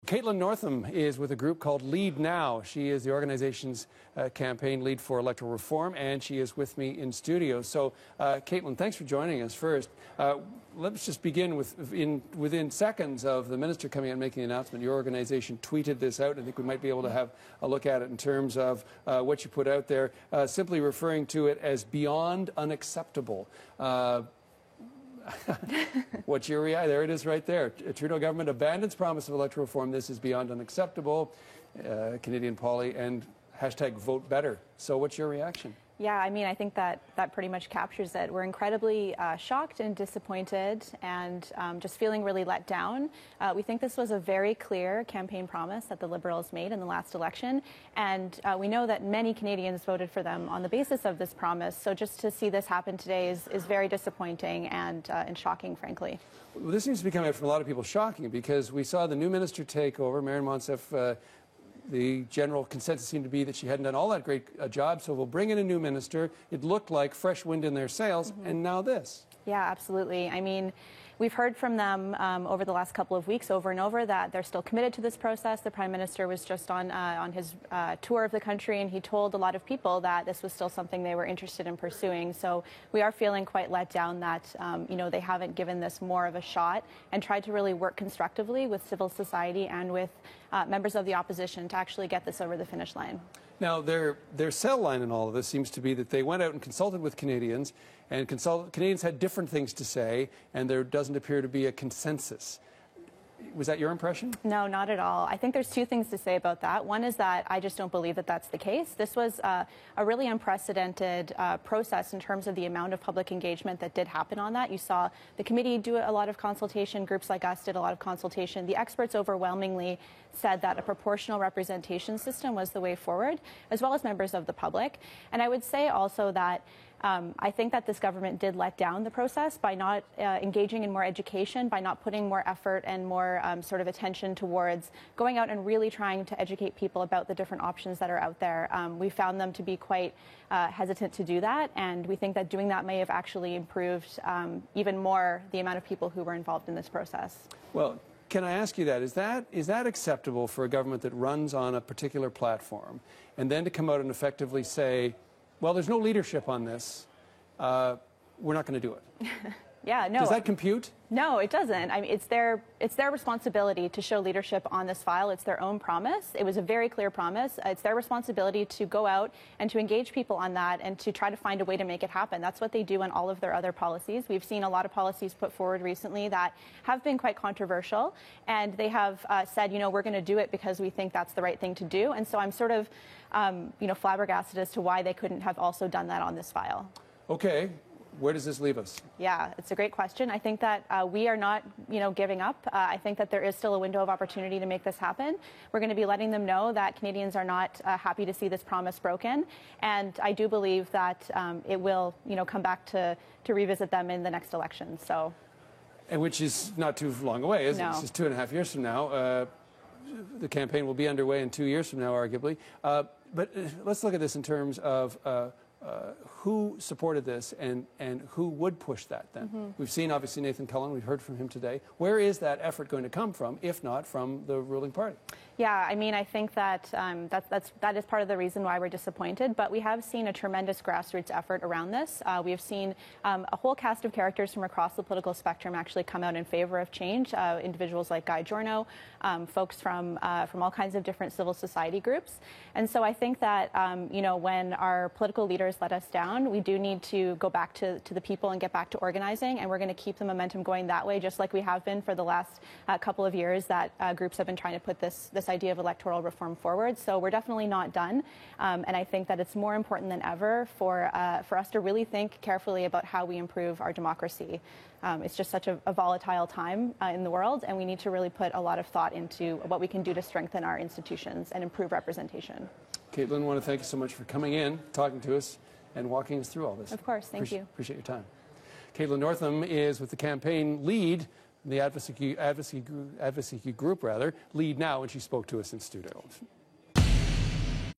Caitlin Northam is with a group called Lead Now. She is the organization's campaign lead for electoral reform, and she is with me in studio. So, Caitlin, thanks for joining us first. Let's just begin with, within seconds of the minister coming out and making the announcement, your organization tweeted this out. I think we might be able to have a look at it in terms of what you put out there, simply referring to it as beyond unacceptable. What's your reaction? There it is right there. Trudeau government abandons promise of electoral reform. This is beyond unacceptable. Canadian Polly and hashtag vote better. So what's your reaction? Yeah, I mean, I think that pretty much captures it. We're incredibly shocked and disappointed and just feeling really let down. We think this was a very clear campaign promise that the Liberals made in the last election, and we know that many Canadians voted for them on the basis of this promise. So just to see this happen today is very disappointing and shocking, frankly. Well, this seems to be coming out from a lot of people shocking, because we saw the new minister take over, Marion Monsef. The general consensus seemed to be that she hadn't done all that great a job, so we'll bring in a new minister. It looked like fresh wind in their sails, and now this. Yeah, absolutely. I mean, we've heard from them over the last couple of weeks over and over that they're still committed to this process. The Prime Minister was just on his tour of the country, and he told a lot of people that this was still something they were interested in pursuing. So we are feeling quite let down that they haven't given this more of a shot and tried to really work constructively with civil society and with members of the opposition to actually get this over the finish line. Now, their sell line in all of this seems to be that they went out and consulted with Canadians, and Canadians had different things to say, and there doesn't appear to be a consensus. Was that your impression? No, not at all. I think there's two things to say about that. One is that I just don't believe that that's the case. This was a really unprecedented process in terms of the amount of public engagement that did happen on that. You saw the committee do a lot of consultation. Groups like us did a lot of consultation. The experts overwhelmingly said that a proportional representation system was the way forward, as well as members of the public. And I would say also that I think that this government did let down the process by not engaging in more education, by not putting more effort and more sort of attention towards going out and really trying to educate people about the different options that are out there. We found them to be quite hesitant to do that, and we think that doing that may have actually improved even more the amount of people who were involved in this process. Well, can I ask you that? Is that acceptable for a government that runs on a particular platform, and then to come out and effectively say, well, there's no leadership on this, we're not going to do it? Yeah, no. Does that compute? No, it doesn't. I mean, it's their responsibility to show leadership on this file. It's their own promise. It was a very clear promise. It's their responsibility to go out and to engage people on that and to try to find a way to make it happen. That's what they do on all of their other policies. We've seen a lot of policies put forward recently that have been quite controversial, and they have said, we're going to do it because we think that's the right thing to do. And so I'm sort of, flabbergasted as to why they couldn't have also done that on this file. Okay. Where does this leave us? Yeah, it's a great question. I think that we are not, giving up. I think that there is still a window of opportunity to make this happen. We're going to be letting them know that Canadians are not happy to see this promise broken. And I do believe that it will, come back to revisit them in the next election. So, and which is not too long away, is it? No. This is 2.5 years from now. The campaign will be underway in 2 years from now, arguably. But let's look at this in terms of who supported this and who would push that then. We've seen, obviously, Nathan Cullen. We've heard from him today. Where is that effort going to come from, if not from the ruling party? Yeah, I mean, I think that that is part of the reason why we're disappointed. But we have seen a tremendous grassroots effort around this. We have seen a whole cast of characters from across the political spectrum actually come out in favor of change. Individuals like Guy Giorno, folks from all kinds of different civil society groups. And so I think that when our political leaders let us down, we do need to go back to the people and get back to organizing. And we're going to keep the momentum going that way, just like we have been for the last couple of years that groups have been trying to put this idea of electoral reform forward. So we're definitely not done. And I think that it's more important than ever for us to really think carefully about how we improve our democracy. It's just such a volatile time in the world, and we need to really put a lot of thought into what we can do to strengthen our institutions and improve representation. Caitlin, I want to thank you so much for coming in, talking to us, and walking us through all this. Of course, thank you. Appreciate your time. Caitlin Northam is with the campaign lead, the advocacy group, Lead Now, and she spoke to us in studio.